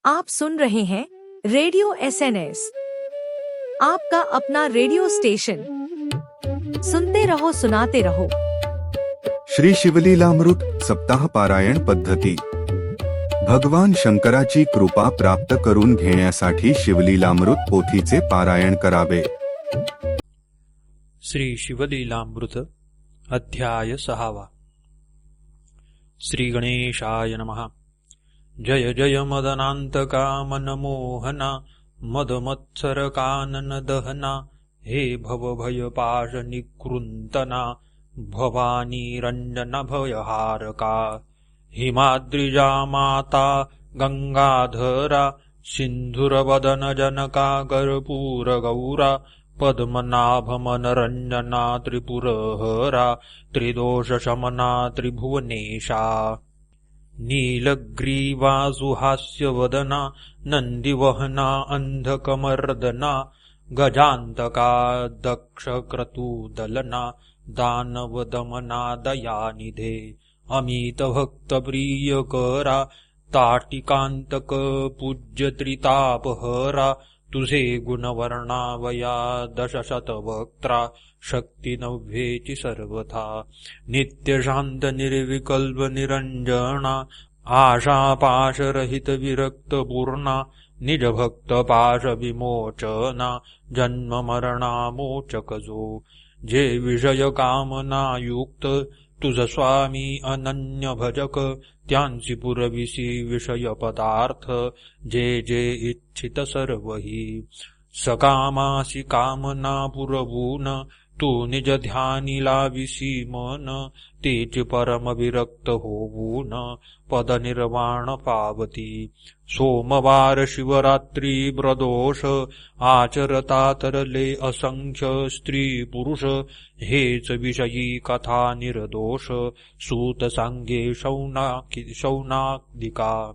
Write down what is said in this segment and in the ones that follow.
आप सुन रहे हैं रेडियो एसएनएस, आपका अपना रेडिओ स्टेशन। सुनते रहो, सुनाते रहो। श्री शिवलीलामृत सप्ताह पारायण पद्धती। भगवान शंकराची कृपा प्राप्त करून घेण्यासाठी शिवलीलामृत पोथीचे पारायण करावे। श्री शिवलीलामृत अध्याय 6। श्री गणेशाय नमः। जय जय मदनांतका मनमोहना, मदमत्सर कानन दहना, हे भव भय पाश निकृंतना, भवानी रंजन भयहारका। हिमाद्रिजा माता गंगाधरा, सिंधुरवदन जनका कर्पूर गौरा, पद्मनाभ मनरंजना त्रिपुरहरा, त्रिदोष शमना त्रिभुवनेशा। नीलग्रीवा सुहास्यवदना, नंदिवहना अंधकमर्दना, गजान्तका दक्षक्रतुदलना, दानवदमना दयानिधे। अमितभक्तप्रियकरा, ताटिकान्तक पूज्यत्रितापहरा, तुझे गुणवर्णावया दशशतवक्त्रा, शक्ती नव्हेची सर्वथा। नित्यशांत निर्विकल्प निरंजना, आशापाशरहित विरक्त पूर्णा, निजभक्त पाश विमोचना, जन्म मरणामोचक जो। जे विषय कामना युक्त, तुझ स्वामी अनन्य भजक, त्यांची पुरविसी विषय पदार्थ, जे जे इच्छित सर्वही। सकामासी कामना पुरवून, तू निज ध्यानी लाविसी मन, तेची परम विरक्त होवून, पद निर्वाण पावती। सोमवार शिवरात्री प्रदोष, आचरता तरले असंख्य स्त्री पुरुष, हेच विषयी कथा निर्दोष, सूत सांगे शौनादिका।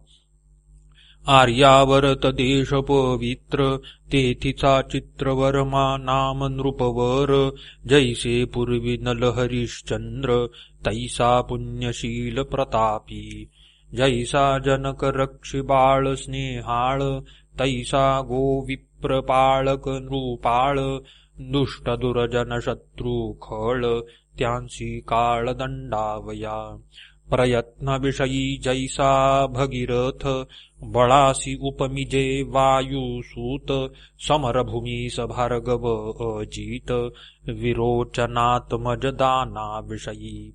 आर्यावर्त देश पवित्र, तेथिचा चित्रवर्मा नाम नृपवर, जैसे पूर्वी नलहरिश्चंद्र, तैसा पुण्यशील प्रतापी। जैसा जनक रक्षी बाळ स्नेहाळ, तैसा गोविप्रपाळक नृपाळ, दुष्ट दुर्जन शत्रु खळ, त्यांची काळ दंडावया। प्रयत्न विषयी जैसा भगीरथ, बळासी उपमिजे वायुसूत, समरभूमीस भार्गव अजित, विरोचनात्मज दाना विषयी।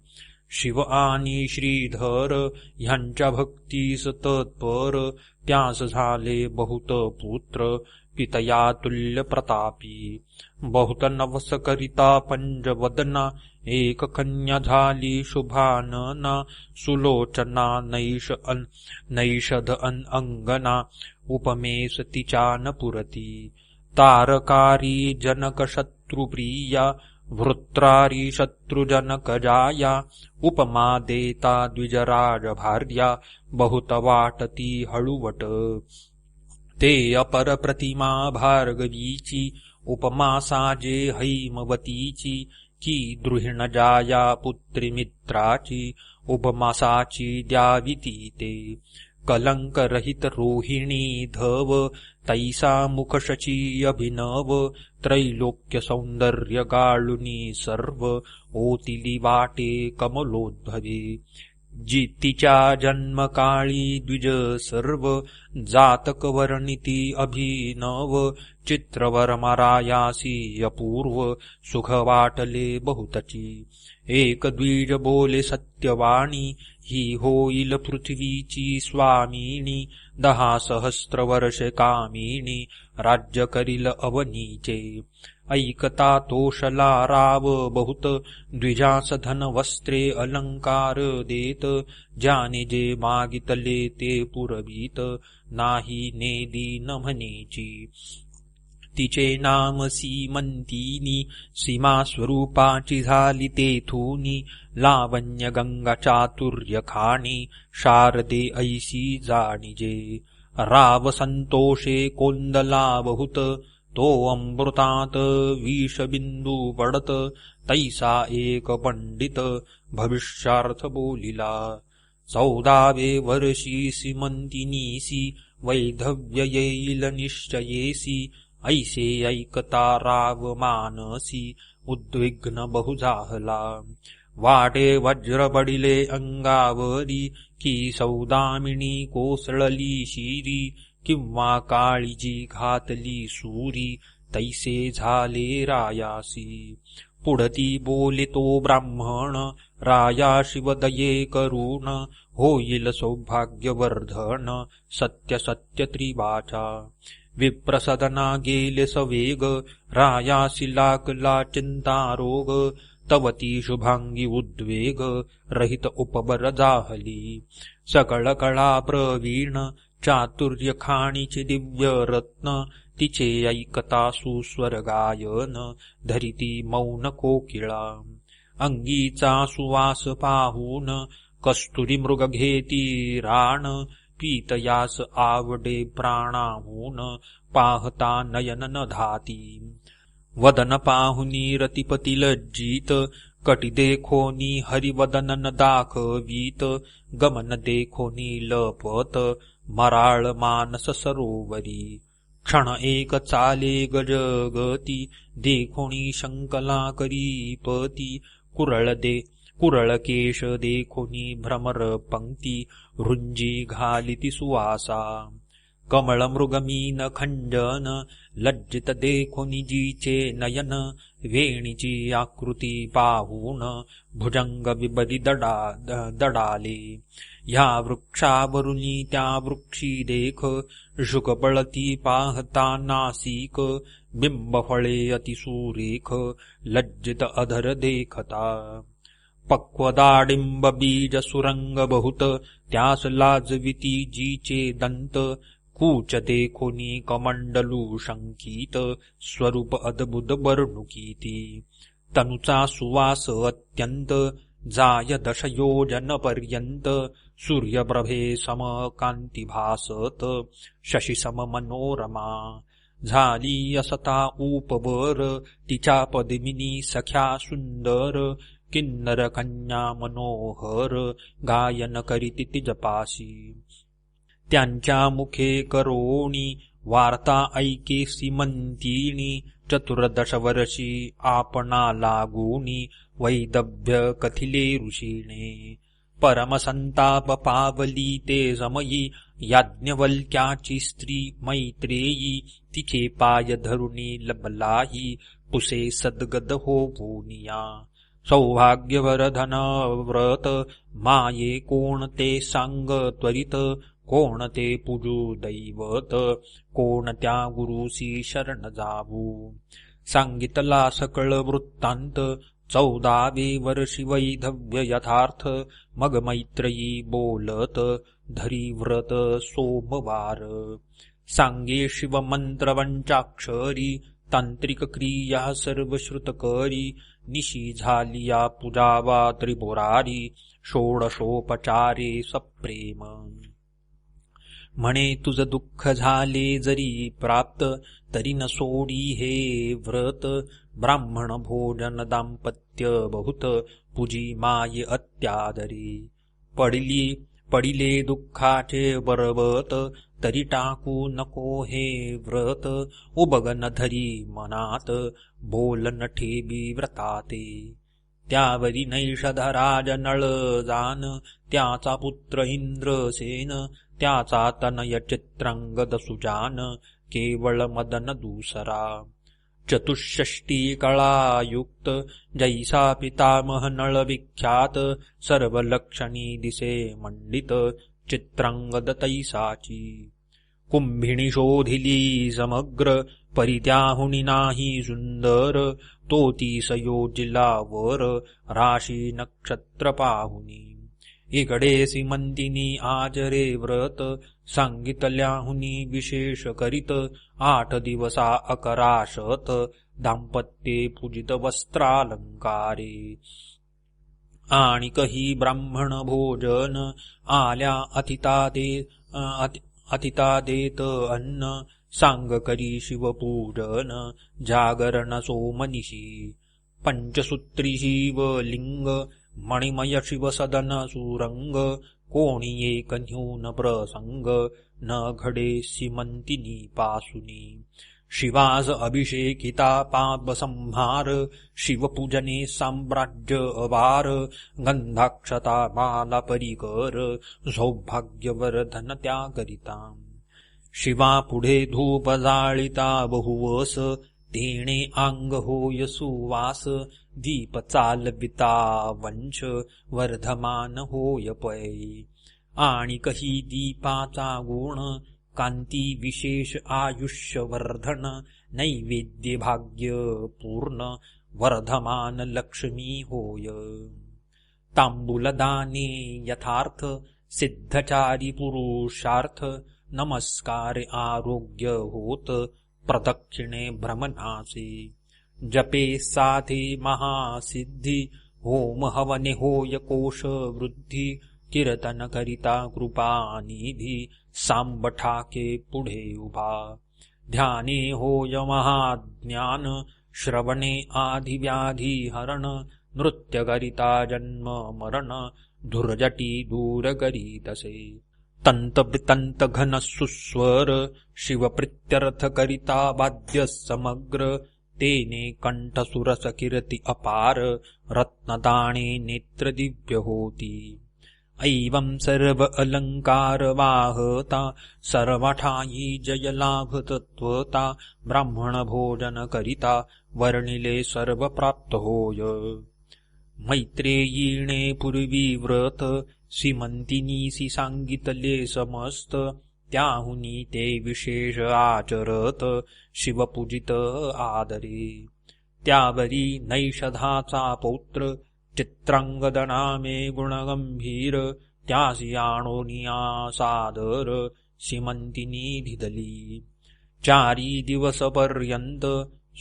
शिव आणि श्रीधर ह्यांच्या भक्तीस तत्पर, त्यास झाले बहुत पुत्र, पितया तुल्य प्रतापी। बहुत नवस करिता पंचवदना, एक कन्या झाली शुभानना, सुलोचना नैषध अंगना, उपमेस तिच्या न पुरती। तारकारी जनक शत्रुप्रिया, वृत्रारी शत्रुजनक जाया, उपमा देता द्विजराज भार्या, बहुत वाटती हळुवट। ते अपर प्रतिमा भार्गवीची, उपमा साजे हैमवतीची, की द्रुहिण जाया पुत्री मित्राची, उपमासाची द्याविती ते। कलंक रहित रोहिणी धव, तैसा मुखशची अभिनव, त्रैलोक्य सौंदर्य गाळुनी सर्व, ओतिली वाटे कमलोद्भवे। जितीच्या जन्मकाळी द्विज सर्व, जातक वर्णिती अभिनव, चित्रवर्मरायासी अपूर्व, सुख वाटले बहुतची। एक द्विज बोले सत्यवाणी, ही होईल पृथ्वीची स्वामिनी, 10 सहस्त्र वर्षे कामिनी, राज्य करील अवनीचे। ऐकता तोषला राव बहुत, द्विजास धन वस्त्रे अलंकार देत, ज्याने जे मागितले ते पुरवीत, नाही नेदी न म्हणेची। तिचे नाम सीमंतिनी, सीमा स्वरूपाची झाली तेथुनी, लावण्य गंगा चातुर्य खाणी, शारदे ऐसी जाणिजे। राव संतोषे कोंदला बहुत, तो अमृतात विषबिंदू पडत, तैसा एक पंडित भविष्यार्थ बोलिला। 14वे वर्षी सीमंतिनीसी वैधव्य येईल निश्चयेसी ऐसे ऐकता राव मानसी उद्विग्न बहु झाला वाटे वज्र पडिले अंगावरी की सौदामिनी कोसळली शिरी किंवा काळीजी घातली सुरी तैसे झाले रायासी पुढती बोले तो ब्राह्मण राया शिवदये करून होईल सौभाग्यवर्धन सत्य सत्य त्रिवाचा विप्रसदना गेले सवेग रायासी लागला चिंतारोग तवती शुभांगी उद्वेग रहित उपबर जाहली सकळ कळा प्रवीण चातुर्य खाणीचे दिव्य रत्न तिचे ऐकता सुस्वर गायन धरिती मौन कोकिळा अंगीचा सुवास पाहून कस्तुरी मृग घेती राण पीतयास आवडे प्राणाहून पाहता नयन न धाती वदन पाहुनी रतिपती लज्जित कटी देखोनी हरिवदन न दाखवीत गमन देखोनी लपत मराळ मानस सरोवरी क्षण एक चाले गजगती देखोनी शंकला करीपती कुरळ केश देखोनी भ्रमर पंक्ती रुंजी घालिती सुवासा कमळ मृगमीन खंजन लज्जित देखोनी जीचे नयन वेणीची आकृती पाहून भुजंग विबरी दडाले ह्या वृक्षावरुनी त्या वृक्षी देख शुकपळती पाहता नासिक बिंबफळे अतिसुरेख लज्जित अधर देखता पक्वदाडिंब बीज सुरंग बहुत त्यास लाजविती जीचे दंत कूच देखोनी कमंडलू शंकित स्वरूप अद्भुत बर्णुकीती तनुचा सुवास अत्यंत जाय 10 योजन पर्यंत सूर्यप्रभे सम कांती भासत शशी सम मनोरमा झाली असता उपवर तिच्या पद्मिनी सख्या सुंदर किन्नर कन्या मनोहर गायन करीती तिजपासी त्यांच्या मुखे करोणी वार्ता ऐके सीमंतिनी 14 वर्षी आपणा लागूनी वैदव्य कथिले ऋषीने परमसंताप पावली ते समयी याज्ञवल्क्याची स्त्री मैत्रेयी तिचे पाय धरुणी लबलाही पुसे सद्गद होऊनिया सौभाग्यवर्धन व्रत माये कोण ते सांग त्वरित कोण ते पूजू दैवत कोण त्या गुरुसी शरण जावू सांगितला सकळ वृत्तांत 14वे वर्षी वैधव्य यथार्थ मग मैत्रेयी बोलत धरी व्रत सोमवार सांगे शिव मंत्र पंचाक्षरी तांत्रिक क्रिया सर्व श्रुत करी निशी झालिया पूजावा त्रिपुरारी षोडशोपचारे सप्रेम म्हणे तुझ दुःख झाले जरी प्राप्त तरी न सोडी हे व्रत ब्राह्मण भोजन दाम्पत्य बहुत पूजी माये अत्यादरी पडिले दुःखाचे पर्वत तरी टाकू नको हे व्रत उबगन धरी मनात बोलन ठेबी व्रताते त्यावरी नैषधराज नळ जान त्याचा पुत्र इंद्रसेन त्याचा तनय चित्रांगद सुजान केवळ मदन दूसरा चतुष्षष्टी कळायुक्त जैसा पितामह नळ विख्यात सर्व लक्षणी दिसे मंडित चित्रांगद तैसाची कुंभिणी शोधिली समग्र परित्याहुनी नाही सुंदर तो ती सयोजिला वर राशी नक्षत्र पाहुनी इकडे सीमंतिनी आचरे व्रत सांगितल्याहुनी विशेष करीत 8 दिवसा अकराशत दाम्पत्ये पूजित वस्त्रालंकारे आणि कही ब्राह्मण भोजन आल्या अतिता देत अन्न सांग करी शिवपूजन जागरण सोमनिशी पंचसूत्री शिवलिंग मणिमय शिवसदन सुरंग कोणी एक न्यून प्रसंग न घडे सीमंतिनी पासुनी शिवाज अभिषेकिता पापसंहार शिवपूजने साम्राज्य अवार गंधाक्षता माला परिकर सौभाग्यवर्धन त्याकरिता शिवा पुढे धूप जाळिता बहुवस तेणे अंग होय सुवास दीप चालविता वंश वर्धमान होय पै आणि कही दीपाचा गुण कांती विशेष आयुष्यवर्धन नैवेद्य भाग्य पूर्ण वर्धमान लक्ष्मी होय तांबूलदाने यथार्थ सिद्धचारी पुरुषार्थ नमस्कार आरोग्य होत प्रदक्षिणे भ्रमणाचे जपे साधे महासिद्धी होम हवने होय कोश वृद्धी कीर्तन करिता कृपानिधी सांबठाके पुढे उभा ध्याने होय महाज्ञान श्रवणे आधिव्याधी हरण नृत्य करिता जन्म मरण धुर्जटी दूर करीतसे तंत वितंत घन सुस्वर शिवप्रित्यर्थ करिता वाद्य समग्र तेने कंठ सुरस कीर्ती अपार रत्नदाणे नेत्र दिव्य होती ऐवं सर्व अलंकार वाहता सर्वठाई जय लाभ तत्वता ब्राह्मण भोजन करिता वर्णिले सर्व प्राप्त होय मैत्रेयीणे पूर्वी व्रत सीमंतिनीसी सांगितले समस्त त्याहुनी ते विशेष आचरत शिवपूजित आदरे त्यावरी नैषधाचा पौत्र चित्रांगदनामे गुणगंभीर त्यासी आणोनिया सादर सीमंतिनी धिदली 4 दिवसपर्यंत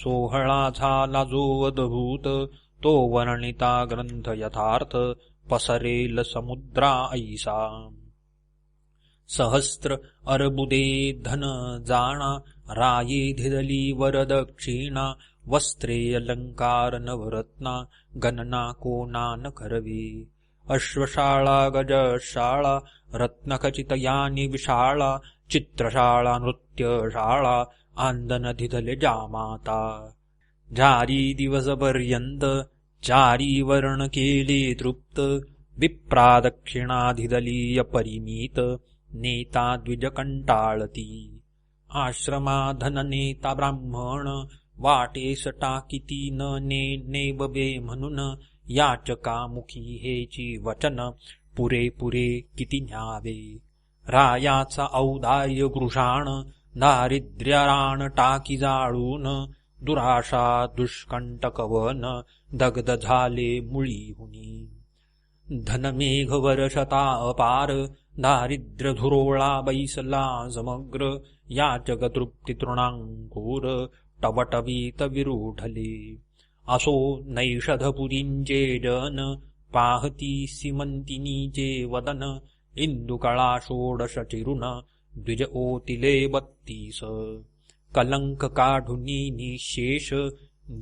सोहळा झाला जो अद्भूत तो वर्णिता ग्रंथ यथार्थ पसरेल समुद्रा ऐसा सहस्त्र अर्बुदे धन जाणा राये धिदली वरदक्षिणा वस्त्रे अलंकार नवरत्ना गणना कोणा न करवी अश्वशाळा गजशाळा रत्नखचित यानी विशाळा चित्रशाळा नृत्यशाळा आंदन धिदले जामाता 4 दिवसपर्यंत 4 वर्ण केले तृप्त विप्रादक्षिणाधिदलीय परिमित नेता द्विज कंटाळती आश्रमा धन नेता ब्राह्मण वाटेस टाकिती न नेबवे म्हणून याचकामुखी हेची वचन पुरेपुरे किती न्यावे रायाचा औदार्य गृषाण दारिद्र्यराण टाकी जाळून दुराशा दुष्कंटकवन दग्ध झाले मुळीहुनी धनमेघ वर्षता अपार दारिद्र्य धुरोळा बैसला समग्र याचक तृप्ती तृणांकुर टवटवीत विरूढले असो नैषधपुरींचे जन पाहती सीमंतिनीचे वदन इंदुकळा 16 चिरुन द्विज ओतिले 32 कलंक काढुनी निशेष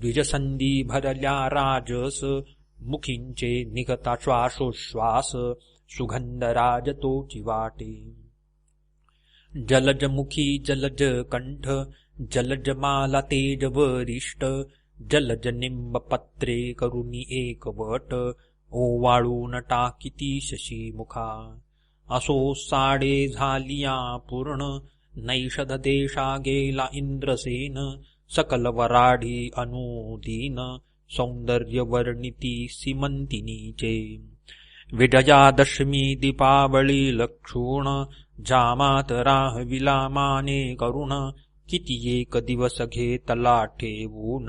द्विजसंधी भरल्या राजस मुखींचे निघता श्वासोश्वास सुगंध राजतोची वाटे जलजमुखी जलज कंठ जलज माला तेज वरिष्ठ जलज निंब पत्रे करुणी एकवट ओवाळून टाकिती शशी मुखा असो 6 झालिया पूर्ण नैषध देशा गेला इंद्रसेन सकल वराढी अनुदीन सौंदर्य वर्णिती सीमंतिनीचे विजयादशमी दीपावळी लक्षूण जामात राहविला माने करुण किती एक दिवस घेतला ठेवून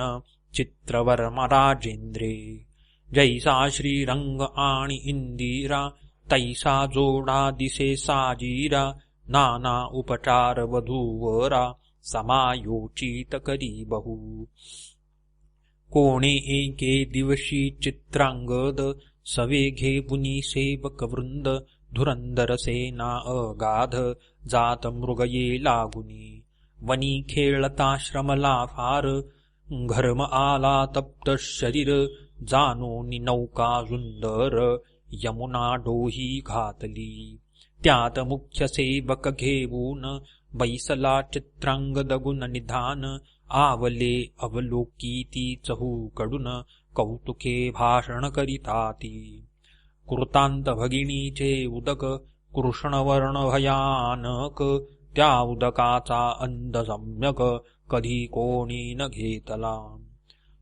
चित्रवर्मा राजेंद्रे जैसा श्रीरंग आणि इंदिरा तैसा जोडा दिसे साजीरा नाना उपचार वधूवरा समायोचित करी बहु कोणे एके दिवशी चित्रांगद सवे घेपुनी सेवक वृंद धुरंदर सेना अगाध जात मृगये लागुनी वनी खेळता श्रमला फार घर्म आला तप्त शरीर जाणोनी नौका सुंदर यमुना डोही घातली त्यात मुख्य सेवक घेऊन बैसला चित्रांगद गुण निधान. आवले अवलोकिती चहूकडून कौतुके भाषण करिताती. कृतांत भगिनीचे उदक कृष्णवर्ण भयानक. त्या उदकाचा अंध सम्यक कधी कोणी न घेतला.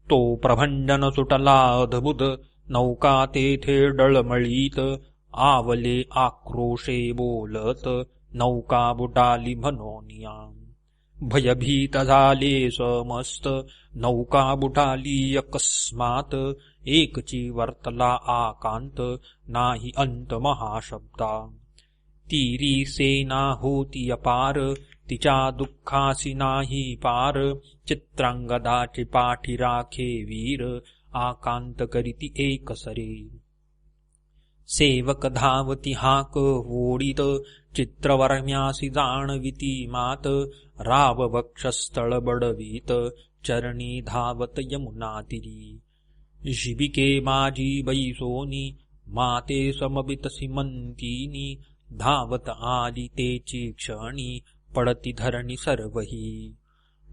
तो प्रभंजन सुटला अद्भुत नौका तेथे डळमळीत. आवले आक्रोशे बोलत नौका बुडाली म्हणोनिया. भयभीत झाले समस्त नौका बुडाली अकस्मात. एकची वर्तला आकांत नाही अंत महाशब्दा. तीरी सेना होती अपार तिच्या दुःखासी नाही पार. चित्रांगदाचे पाठी राखे वीर आकांत करीती एकसरे. सेवक धावती हाक ओढीत चित्रवर्म्यासी जाणविती मात. राव वक्षस्थळ बडवीत चरणी धावत यमुना तिरी. शिबिके माझी बैसोनी माते समबित सीमंतीनी. धावत आली तेची क्षणी पडती धरणी सर्वही.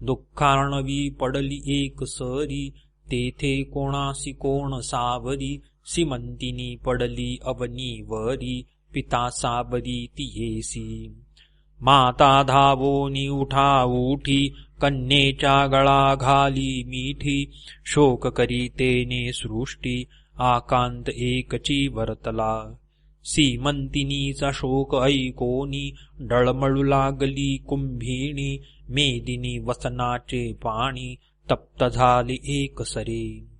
दुःखार्णवी पडली एक सरी तेथे कोणासी कोण सावरी. सीमंतिनी पडली अवनीवरी पिता साबरी तियेसी. माता धावोनी उठा उठी कन्येच्या गळा घाली मिठी. शोक करीतेने सृष्टी आकांत एकची वर्तला. सीमंतिनीचा शोक ऐकोनी डळमळू लागली कुंभिणी. मेदिनी वसनाचे पाणी तप्त झाले एकसरे.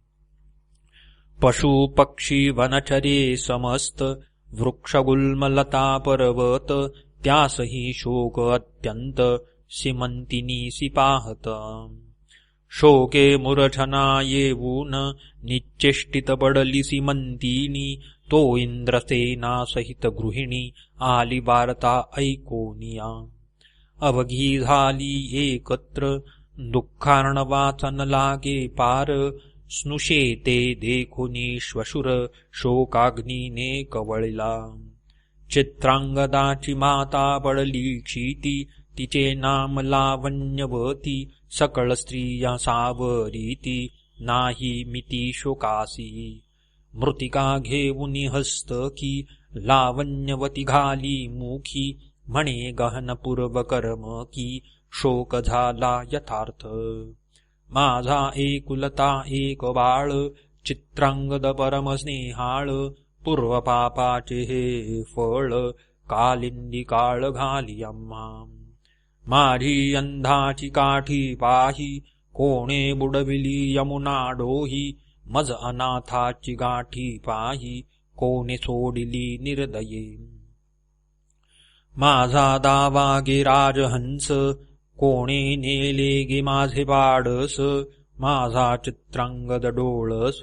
पशु पक्षी वनचरे समस्त वृक्षगुल्मलता पर्वत. त्यासही शोक अत्यंत सीमंतिनीसी पाहत. शोके मूर्छना येऊन निश्चेष्टित पडली सीमंतिनी. तो इंद्रसेना सहित गृहिणी आली वार्ता ऐकोनिया. अवघी झाली एकत्र दुःखार्णवाचन लागे पार. स्नुषेते देखुनी श्वशुर शोकाग्नीने कवळला. चित्रांगदाची माता पडली क्षिती तिचे नाम लावण्यवती. सकळ स्त्रिया सावरीती नाही मिती शोकासी. मृतिका घेऊनी हस्तकी लावण्यवती घाली मुखी. म्हणे गहनपूर्व कर्म की शोक झाला यथार्थ. माझा एकुलता एक बाळ चित्रांगद परमस्नेहाळ. पूर्वपापाचे हे फळ कालिंदी काळ घाली आम्हा. माझी अंधाची काठी पाही कोणे बुडविली यमुना डोही. मज अनाथाची गाठी पाही कोणे सोडिली निर्दये. माझा दावा गे राजहंस कोणे नेले गे माझे पाडस. माझा चित्रांगद डोळस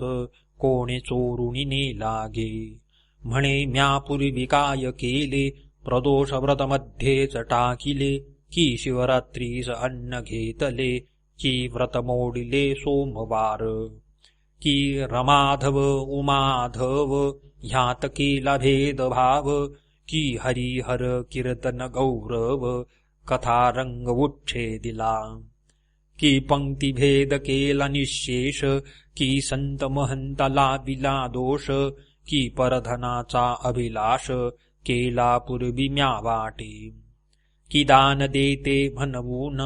कोणे चोरुणी नेला गे. म्हणे म्या पूर्वी काय केले प्रदोष व्रत मध्येच टाकिले. की शिवरात्रीस अन्न घेतले की व्रत मोडिले सोमवार. की रमाधव उमाधव ह्यात केला भेदभाव. की हरिहर कीर्तन गौरव कथा रंग उच्छेदिला. की पंक्तिभेद केला निःशेष. की संत महंत लाविला दोष. की परधनाचा अभिलाष केला पूर्वी म्या वाटे. की दान देते म्हणवून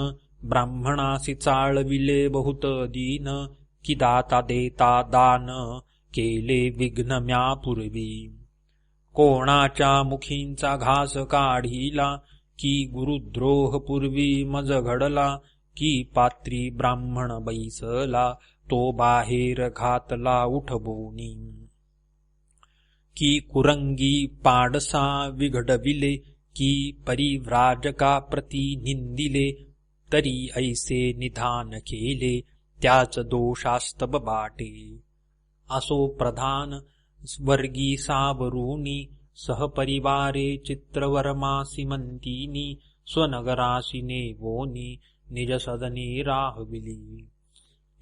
ब्राह्मणासी चाळविले बहुत दीन. की दाता देता दान केले विघ्न म्या पूर्वी. कोणाच्या मुखींचा घास काढिला. की गुरुद्रोह पूर्वी मज घडला. की पात्री ब्राह्मण बैसला तो बाहेर घातला उठबोनी. की कुरंगी पाडसा विघडविले. की परिव्राजका प्रती निंदिले. तरी ऐसे निधान केले त्याच दोषास्तब बाटे. असो प्रधान वर्गी सावरूनी सहपरिवारे चित्रवर्मा सीमंतिनी. स्वनगरासी नेवोनी निज सदने राहविली.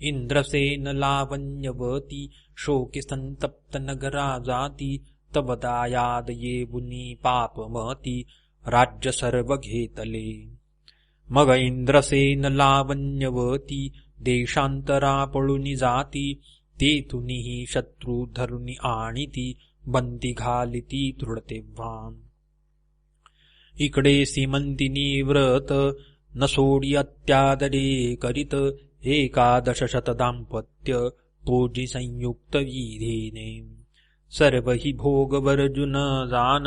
इंद्रसेन लावण्यवती शोके संतप्त नगरा जाती. तव दायाद येऊनी पापमती राज्य सर्व घेतले. मग इंद्रसेन लावण्यवती देशांतरा पळूनी जाती, तेथुनीही शत्रू धरुनी आणिती, बंदी घालिती दृढ तेव्हा. इकडे सीमंतिनी व्रत न सोडी अत्यादरे करीत, 11 दाम्पत्य पोजी संयुक्त विधीने. सर्व हि भोग वर्जुन जान,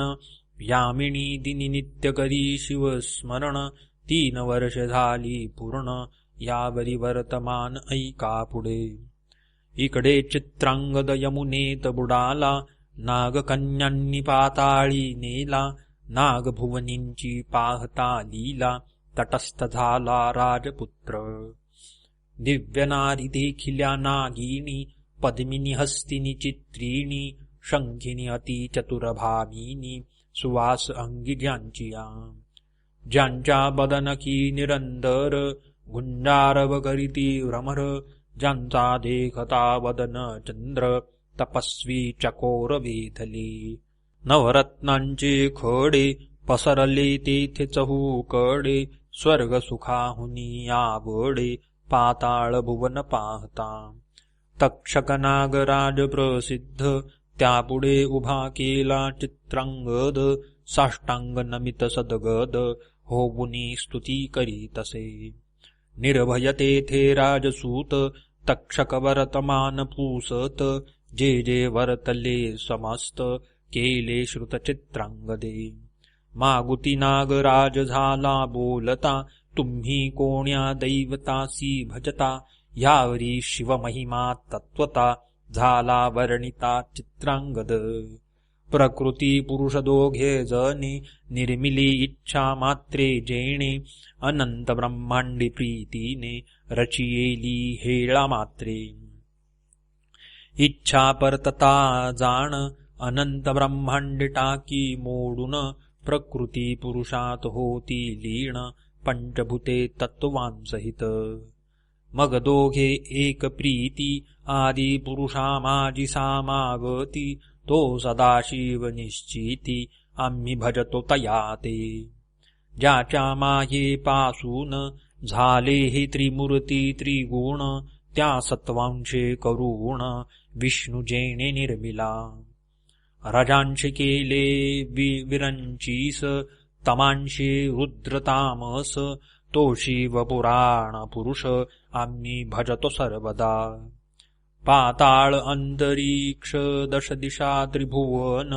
यामिनी दिनी नित्य करी शिवस्मरण. 3 वर्ष झाली पूर्ण, यावरी वर्तमान ऐका पुढे. इकडे चित्रांगद यमुनेत बुडाला, नागकन्यांनी पाताळी नेला. नागभुवनींची पाहता लीला, तटस्थ झाला राजपुत्र. दिव्य नारी देखिल्या नागिनी, पद्मिनी हस्तिनी चित्रिणी. शंखिनी अति चतुरभामिनी, सुवास अंगी ज्यांचिया. ज्यांच्या बदनकी निरंतर, गुंजारव करीती भ्रमर. ज्यांचा देखता वदन चंद्र, तपस्वी चकोर वेधले. नवरत्नांचे खडे पसरले तेथे चहूकडे. स्वर्ग सुखाहुनी आवडे, पाताळ भुवन पाहता. तक्षक नागराज प्रसिद्ध, त्यापुढे उभा केला चित्रांगद. साष्टांग नमित सदगद, होऊनी स्तुती करीतसे. निर्भय तेथे राजसूत, तक्षक वर्तमान पूसत. जे जे वर्तले समस्त, केले श्रुत चित्रांगदे. मागुती नागराज झाला बोलता, तुम्ही कोण्या दैवतासी भजता. यावरी शिवमहिमा तत्वता, झाला वर्णिता चित्रांगद. प्रकृती पुरुष दोघे जणे, निर्मिली इच्छा मात्रे जेणे. अनंत ब्रह्मांडी प्रीतीने, रचियेली हेळा मात्रे. इच्छा परतता जाण, अनंत ब्रह्मांड टाकी मोडून. प्रकृती पुरुषात होती लीन, पंचभूते तत्वांसहित. मग दोघे एक प्रीती, आदी पुरुषा माझी सामावती. तो सदाशिव निश्चिती, आम्ही भजतो तया ते. ज्याच्या मायेपासून झाले हे त्रिमूर्ती त्रिगुण. त्या सत्वांशे करुण, विष्णू जेणे निर्मिला. रजांशे केले विरंचीस, तमांशे रुद्रतामस. तो शिव पुराण पुरुष, आम्ही भजतो सर्वदा. पाताळ अंतरिक्ष 10 दिशा त्रिभुवन.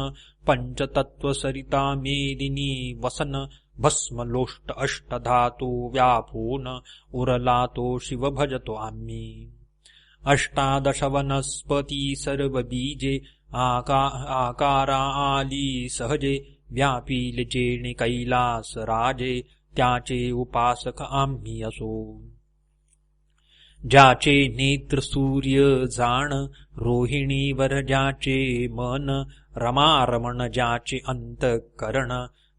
पंचतत्व सरिता मेदिनी वसन. भस्मलोष्ट अष्टधातू व्यापून, उरला तो शिव भजतो आम्ही. 18 वनस्पती सर्व बीजे, आकारा आली सहजे. व्यापील जेणे कैलास राजे, त्याचे उपासक आम्ही असो. ज्याचे नेत्र सूर्य जाण, रोहिणीवर ज्याचे मन. रमारमण ज्याचे अंतःकरण,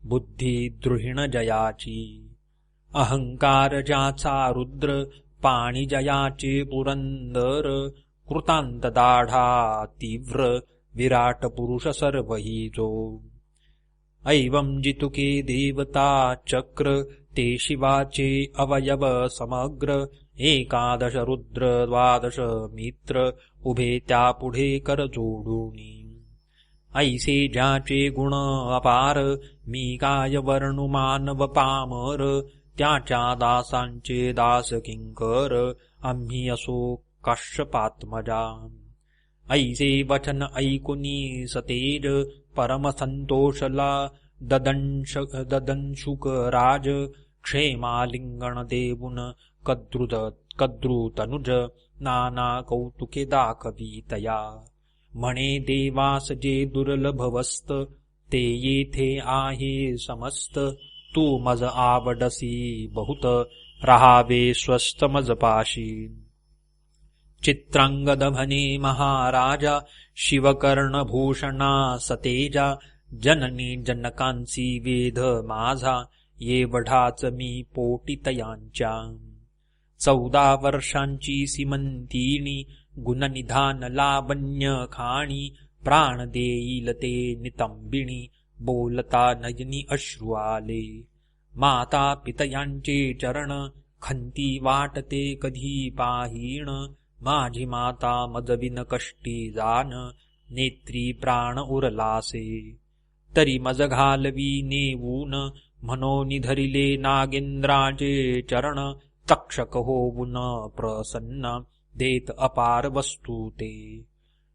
बुद्धी द्रुहिण जयाची. अहंकार ज्याचा रुद्र, पाणी जयाचे पुरंदर. कृतांत दाढा तीव्र, विराट पुरुष सर्व हि जो. ऐवं जितुके देवता चक्र, ते शिवाचे अवयव समग्र. 11 रुद्र 12 मित्र, उभे त्यापुढे कर जोडूनी. ऐसे ज्याचे गुण अपार, मी काय वर्णु मानव पामर. त्याच्या दासांचे दास किंकर, आम्ही असो काश्यपात्मजा. ऐसे वचन ऐकुनी सतेज, परम संतोषला ददंशुक राज. क्षेमालिंगण देऊन कद्रुतनुज, नाना कौतुके दाखवितया. म्हणे देवास जे दुर्लभ वस्त, ते येथे आहे समस्त. तू मज आवडसी बहुत, राहावे स्वस्थ मज पाशी. चित्रांगद म्हणे महाराजा, शिवकर्णभूषणा सतेजा. जननी जनकांसी वेध माझा, येवढाच मी पोटितयांच्या. 14 वर्षांची सीमंतिनी, गुणनिधान लावण्य खाणी. प्राण देईल ते नितंबिणी बोलता नयनी अश्रू आले. माता पितयांचे चरण खंती वाटते कधी पाहीण. माझी माता मजविन कष्टी जान नेत्री प्राण उरलासे. तरी मज घालवी नेवून म्हणून धरिले नागेंद्राचे चरण. तक्षक होऊन प्रसन्न देत अपार वस्तू ते.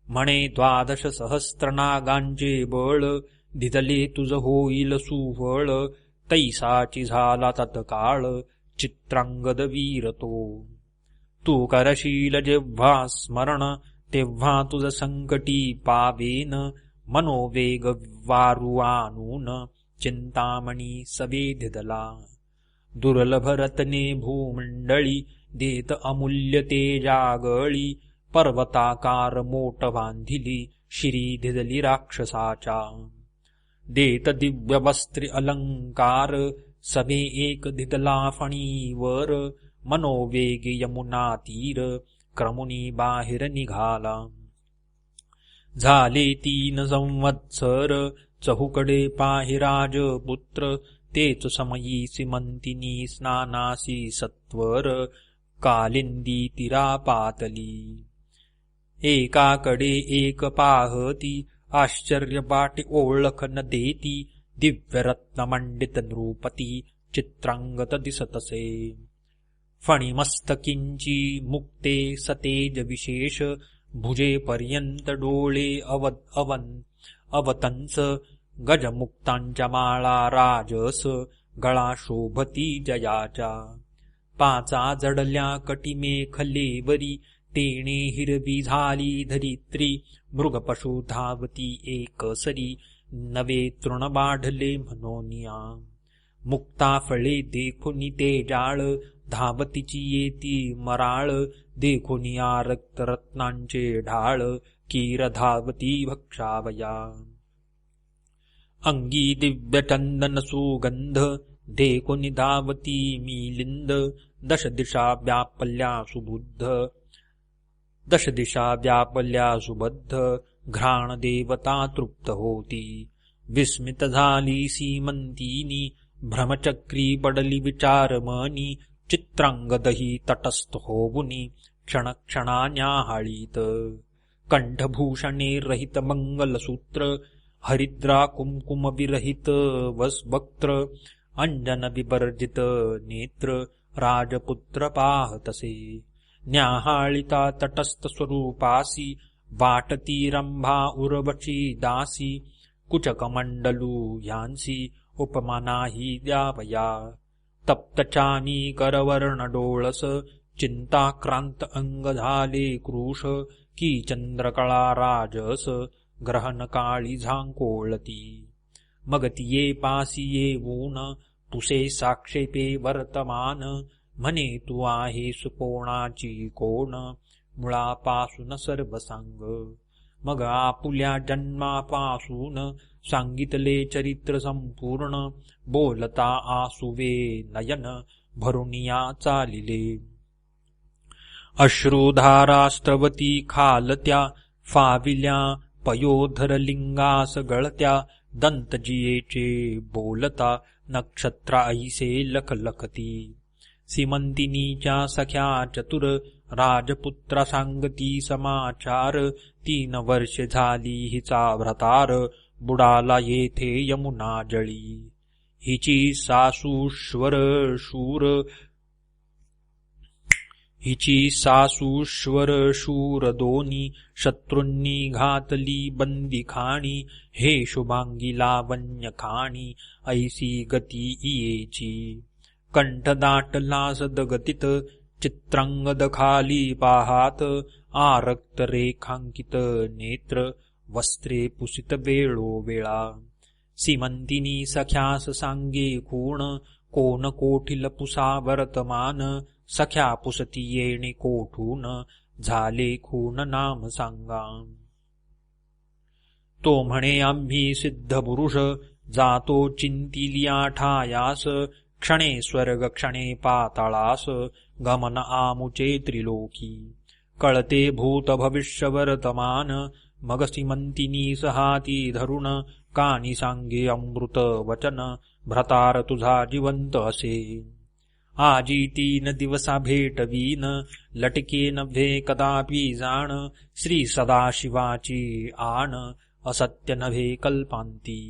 म्हणे 12 सहस्त्र नागांचे बळ धिजले तुझ होईल सुफळ. तैसाची झाला तत्काळ चित्रांगद वीर तो. तू करशील जेव्हा स्मरण तेव्हा तुझ संकटी पावेन. मनोवेग वारू आणून चिंतामणी सबे धिदला. दुर्लभ रत्ने भूमंडळी देत अमूल्य तेजागळी. पर्वताकार मोठ बांधिली शिरी धिदली राक्षसाच्या. देत दिव्य वस्त्री अलंकार सभे एक धिदला फणीवर. मनोवेग यमुना तीर क्रमुनी बाहेर निघाला. झाले 3 संवत्सर चहुकडे पाहि राजपुत्र. तेच समयी सीमंतिनी स्नानासी सत्वर. कालिंदी तिरा पातली एकाकडे एक पाहती. आश्चर्य वाटे ओळख न देती. दिव्य रत्न मंडित नृपती चित्रांगत दिसतसे. फणिमस्तकिंची मुक्ते सतेज विशेष. भुजे पर्यंत डोळे अवतंस. गजमुक्तांच्या माळा राजस गळा शोभती जयाच्या. 5 जडल्या कटिमेखलेवरी तेणे हिरवी झाली धरित्री. मृगपशु धावती एकसरी नवे तृण वाढले म्हणोनिया. मुक्ता फळे देखुनी तेजाळ धावतीची येती मराळ. देखुनिया रक्तरत्नांचे ढाळ कीर धावती भक्षावया. अंगी दिव्य चंदन सुगंध देखुनी धावती मिलिंद. 10 दिशा व्यापल्या सुबुद्ध 10 दिशा व्यापल्या सुबद्ध. घ्राण देवता तृप्त होती. विस्मित झाली सीमंतिनी भ्रमचक्री पडली विचारमनी. चित्रांगदही तटस्थ होऊनी क्षणक्षणा न्याहाळीत. कंठभूषणे रहित मंगलसूत्र हरिद्रा कुंकुम विरहित वक्त्र. अंजन विवर्जित नेत्र राजपुत्र पाहतसे. न्याहाळिता तटस्थ स्वरूपासी वाटती रंभा उर्वशी दासी. कुचकमंडलू ह्यांसी उपमानाही द्यावया. तप्तचानी करवर्ण डोळस चिंताक्रांत अंग झाले कृश. की चंद्रकळा राजस ग्रहण काळी झांकोळती. मग तिये पासी येऊन तुसे साक्षेपे वर्तमान. म्हणे तू आहेस कोणाची कोण मुळापासून सर्वसांग. मग आपुल्या जन्मापासून सांगितले चरित्र संपूर्ण. बोलता आसुवे नयन भरुनिया चालिले. अश्रुधारास्त्रवती खालत्या फाविल्या पयोधर लिंगास गळत्या. दंतजियेचे बोलता नक्षत्रा ऐसे लखलखती. सीमंतिनीच्या सख्या चतुर राजपुत्रा सांगती समाचार. 3 वर्षे झाली हिचा भ्रतार बुडाला येथे यमुना जळी. हिची सासूश्वर शूर दोन्ही शत्रूंनी घातली बंदिखाणी. हे शुभांगी लावण्य खाणी ऐसी गती इयेची. कंठ दाटला सदगतीत चित्रांगद खाली पाहात. आरक्त रेखांकित नेत्र वस्त्रे पुसित वेळोवेळा. सीमंतिनी सख्यास सांगे खूण कोण कोठील पुसा वर्तमान. सख्या पुसती येणे कोठून झाले खूण नाम सांगा. तो म्हणे आम्ही सिद्ध पुरुष जातो चिंतिलिया ठायास. क्षणे स्वर्ग क्षणे पाताळास गमन आमुचे त्रिलोकी. कळते भूत भविष्य वर्तमान मग सीमंतिनी सहाती धरुण कानी सांगे अमृत वचन भ्रतार तुझा जिवंत असे आजी 3 दिवसा भेटवीन लटके नव्हे कदापि जाण श्री सदाशिवाची आण असत्य नव्हे कल्पांती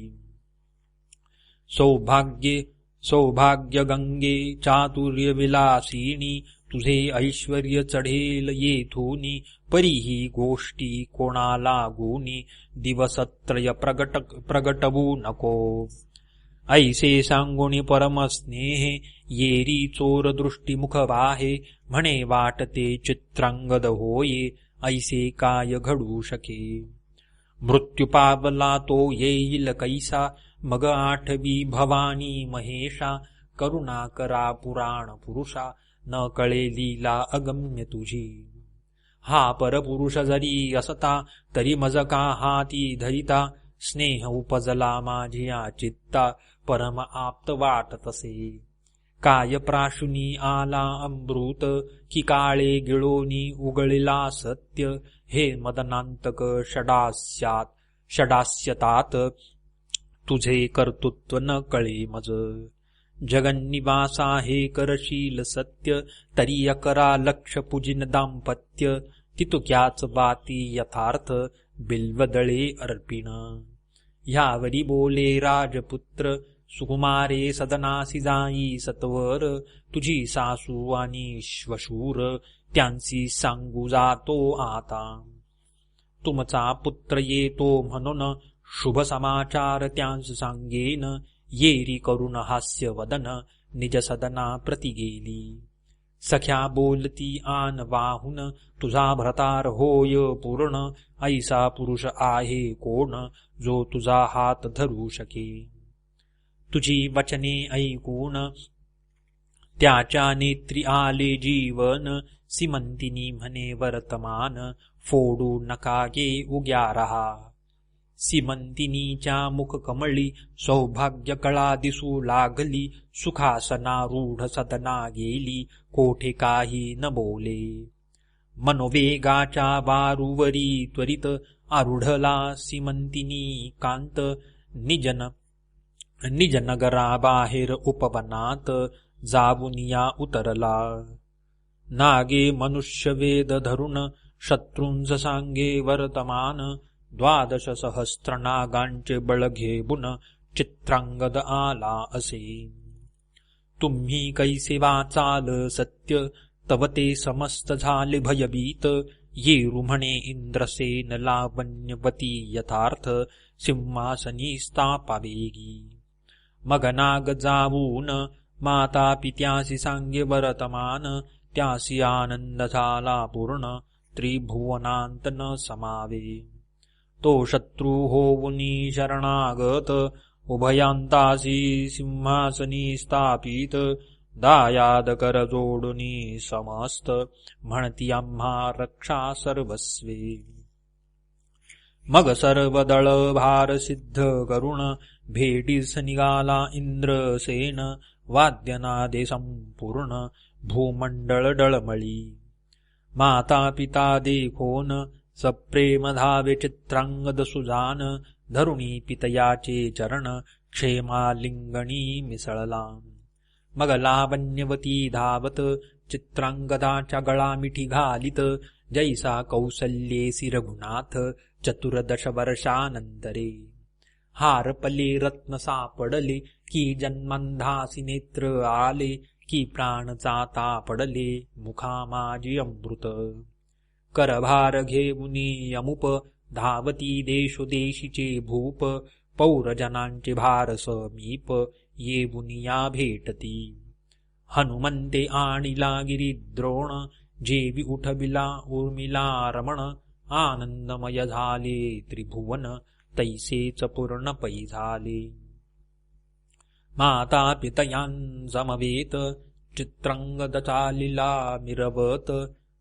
सौभाग्य गंगे चातुर्य विलासिनी तुझे ऐश्वर्य चढेल येथूनी परीही गोष्टी कोणाला गुणी दिवसत्रय प्रगटवू नको ऐसे सांगुणी परमस्नेहे येरी चोर दृष्टी मुख वाहे म्हणे वाटते चित्रांगद होये ऐसे काय घडू शके मृत्यू पावला तो येईल कैसा मग आठवी भवानी महेशा करुणा करा पुराण पुरुषा न कळे लीला अगम्य तुझी हा परपुरुष जरी असता तरी मज का हाती धरिता स्नेह उपजला माझिया चित्ता परम आप्त वाटतसे काय प्राशुनी आला अमृत की काळे गिळोनी उगळिला सत्य हे मदनांतक षडास्यतात तुझे कर्तृत्व न कळे मज जगन्निवासा हे करशील सत्य तरी अकरा लक्ष पूजिन दाम्पत्य तितुक्याच बाती यथार्थ बिल्वदळे अर्पिण ह्यावरी बोले राजपुत्र सुकुमारे सदनासी जाई सत्वर तुझी सासू आणि श्वशूर त्यांची सांगू जातो आता तुमचा पुत्र येतो म्हणून शुभ समाचार त्यांस सांगेन येरी करून हास्य वदन निज सदना प्रति गेली सख्या बोलती आन वाहून तुझा भ्रतार होय पूर्ण ऐसा पुरुष आहे कोण जो तुझा हात धरू शके तुझी वचने ऐकून त्याच्या नेत्री आले जीवन सीमंतिनी म्हणे वर्तमान फोडू नका गे उग्या रहा सीमंतिनीच्या मुख कमळी सौभाग्य कळा दिसू लागली सुखासनारूढ सदना गेली कोठे काही न बोले मनोवेगाच्या वारूवरी त्वरित आरूढला सीमंतिनी कांत निज नगराबाहेर उपवनात जावुनिया उतरला नागे मनुष्य वेद धरुण शत्रूंज सांगे वर्तमान 12 सहस्त्र नागांचे बळ घेऊन चित्रांगद आला असे तुम्ही कैसे वाचाल सत्य तव ते समस्त झाले भयभीत येरू म्हणे इंद्रसेन लावण्यवती यथार्थ सिंहासनी स्थापावेगी मग नाग जावून माता पित्यासी सांगे वर्तमान त्यासी आनंद झाला पूर्ण त्रिभुवनांत न समावे तो शत्रू होऊनी शरणागत उभयांतासी सिंहासनी स्थापित दायाद कर जोडुनी समस्त म्हणती आम्हा रक्षा सर्वस्वे मग सर्व दळ भार सिद्ध करुण भेटीस निघाला इंद्रसेन वाद्यनादे संपूर्ण भूमंडळ डळमळी माता पिता देखोन सप्रेम धावे चित्रांगद सुजान धरुणी पितयाचे चरण क्षेमालिंगणी मिसळला मग लावण्यवती धावत चित्रांगदाच्या गळा मिठी घालित जैसा कौसल्येसी रघुनाथ 14 वर्षानंतरे हारपले रत्न सापडले की जन्मंधासी नेत्र आले की प्राण जाता पडले मुखा माझी अमृत करभार घेऊनी यमुप धावती देशोदेशीचे भूप पौरजनांचे भार समीप येऊनिया भेटती हनुमंते आणिला गिरिद्रोण जेवी उठविला उर्मिला रमण आनंदमय झाले त्रिभुवन तैसेच पूर्ण पै झाले माता पितयांसमवेत चित्रांगद चालिला मिरवत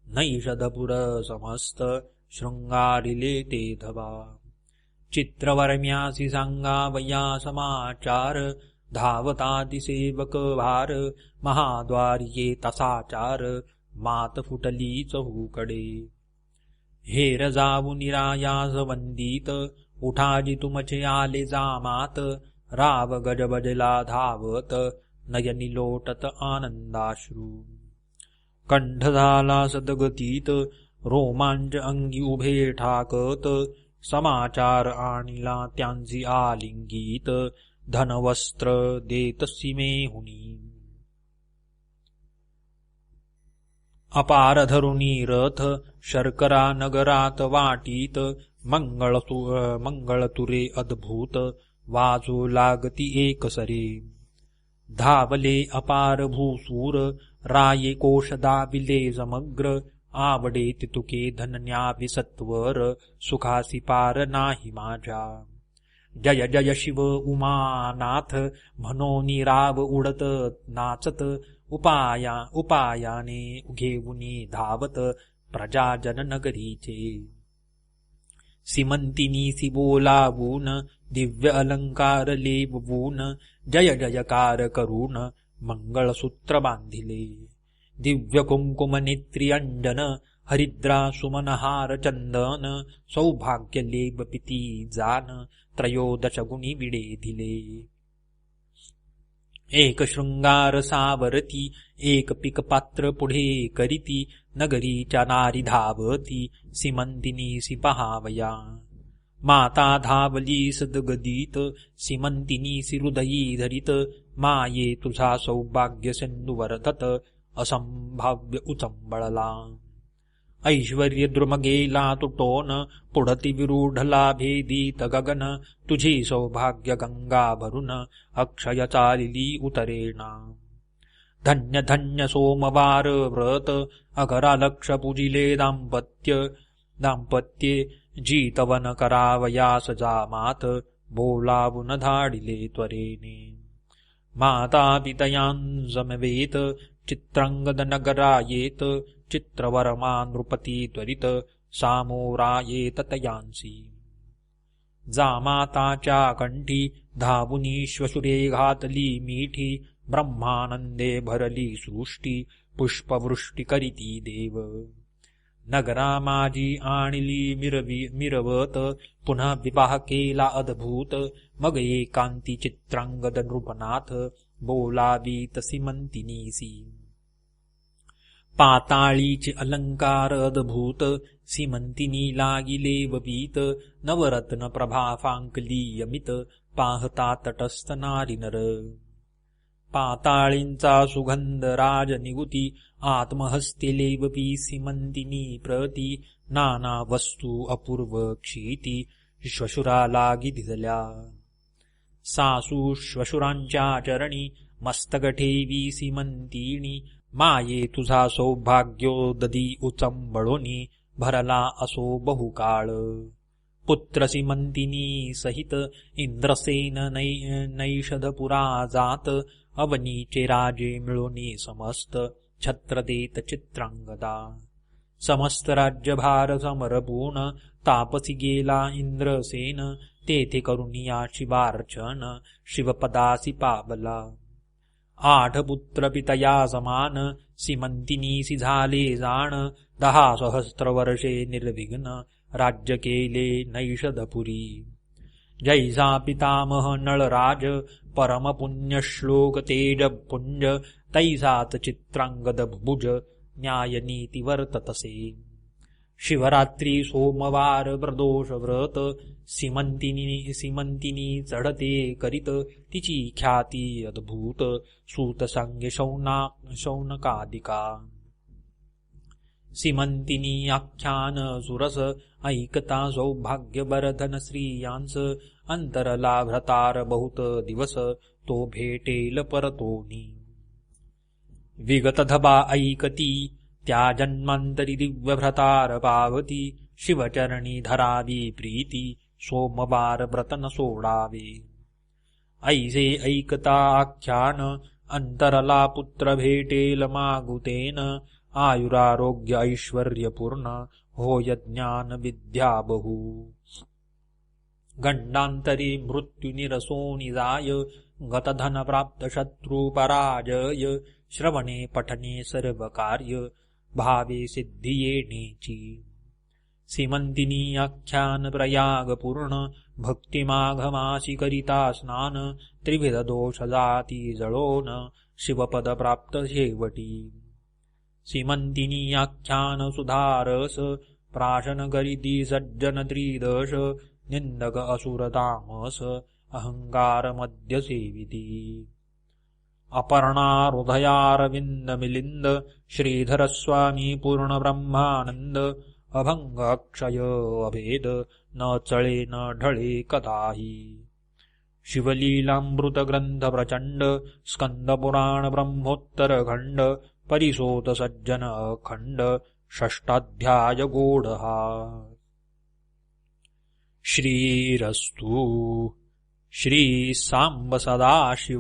नैषधपुर समस्त शृंगारिले ते धवा चित्रवर्म्यासी सांगावया समाचार धावताति सेवक भार महाद्वार्ये तसाचार मात फुटली चहूकडे हेर जाऊ निरायास वंदित उठाजी तुमचे आले जामात राव गजबजला धावत नयनी लोटत आनंदाश्रू कंठ झाला सदगतीत रोमांच अंगी उभे ठाकत समाचार आणिला त्यांची आलिंगीत धनवस्त्र देत सीमेहुनी अपार धरुणी रथ शर्करा नगरात वाटीत मंगळतुरे अद्भुत वाजू लागती एकसरे धावले अपार भूसूर राये कोश दाबिले समग्र आवडे तितुके धन्यावि सत्वर सुखासी पार नाही माझ्या जय जय शिव उमानाथ म्हणोनी राव उडत नाचत उपायाने घेऊनी धावत प्रजाजन नगरीचे सीमंतिनीसी बोलावून दिव्य अलंकार लेवून जय जयकार करून मंगळसूत्र बांधिले दिव्य कुंकुम नेत्री अंजन हरिद्रा सुमनहार चंदन सौभाग्य लेप पिती जान त्रयोदश गुणी विडे दिले एक शृंगार सावरती एक पीक पात्र पुढे करीती नगरीच्या नारी धावती सीमंतिनीसी पहावया माता धावली सदगदीत सीमंतिनीसी हृदयी धरित माये तुझा सौभाग्य सिंधू वर्धत असंभाव्य उचंबळला ऐश्वर्य द्रुमगेला तुटोन पुढती विरूढला भेदीत गगन तुझी सौभाग्य गंगा भरून अक्षय चालिली उतरेना धन्य धन्य सोमवार व्रत अकरा लक्ष पूजिले दाम्पत्ये जीतवन करावयास जामात बोलावून धाडिले त्वरेने माता पितयांसमवेत चित्रांगद नगरायेत चित्रवर्मा नृपती त्वरित सामोरायेत तयांसी जामाताच्या कंठी धावुनी श्वशुरे घातली मिठी ब्रह्मानंदे भरली सृष्टी पुष्पवृष्टी करीती देव नगरा माझी आणली मिरवत पुन्हा विवाह केला अद्भुत मग एकांती चित्रांगद नृपनाथ बोलावीत सीमंतिनीसी पाताळीचे अलंकार अद्भुत सीमंतिनी लागिले ववीत नवरत्न प्रभाफांकली यमित पाहता तटस्थ नारीनर पाताळींचा सुगंध राज निगुती आत्महस्ते लेवपी सीमंतिनी प्रती नाना वस्तू अपूर्व क्षिती श्वशुरा लागी धिजल्या सासू श्वशुरांच्या चरणी मस्तक ठेवी सीमंतिनी माये तुझा सौभाग्योददी उचंबळोनी भरला असो बहुकाळ पुत्र सीमंतिनी सहित इंद्रसेन नैषधपुरा जात अवनीचे राजे मिळोनी समस्त छत्र देत चित्रांगदा समस्त राज्यभार समरपूर्ण तापसी गेला इंद्रसेन तेथे करुनिया शिवार्चन शिवपदासी पावला 8 पुत्र पितया समान सीमंतिनीसी झाले जाण 10 सहस्त्र वर्षे निर्विघ्न राज्य केले नैषधपुरी जैसा पितामह नळराज परम पुण्य श्लोक तेज पुंज तैसात चित्रांगद भुज न्याय नीती वर्ततसे शिवरात्री सोमवार प्रदोष व्रत सीमंतिनी चढते करीत तिची ख्याती अद्भुत सूत सांगे शौनकादिका सीमंतिनी आख्यान सुरस ऐकता सौभाग्य बरधन स्त्रियांस अंतरला भ्रतार बहुत दिवस तो भेटेल परतोनी विगत धबा ऐकती त्या जन्मांतरी दिव्य भ्रतार पावती शिवचरणी धरावी प्रीती सोमवार व्रतन सोडावे ऐसे ऐकता आख्यान अंतरला पुत्र भेटेल मागुतेन आयुरारोग्य ऐश्वर्यपूर्ण होय ज्ञान विद्या बहु गंडांतरी मृत्यू निरसोनी जाय गतधन प्राप्त शत्रु पराजय श्रवणे पठने सर्व कार्य भावे सिद्धी येण्याची सीमंतिनी आख्यान प्रयाग पूर्ण भक्तिमाघमासी करिता स्नान त्रिविध दोष जाती जळोन शिवपद प्राप्त शेवटी सीमंतिनी आख्यान सुधारस प्राशन करीती सज्जन त्रिदश निंदक असुर तामस अहंकार मध्य सेविती अपर्णा हृदयारविंद मिलिंद श्रीधर स्वामी पूर्ण ब्रह्मानंद अभंग अक्षय अभेद न चळे न ढळे कदाही शिवलीलामृत ग्रंथ प्रचंड स्कंद पुराण ब्रह्मोत्तर खंड परिसोत सज्जन अखंड षष्टाध्याय गोडहा श्रीरस्तु श्री सांब सदाशिवार्पणमस्तु।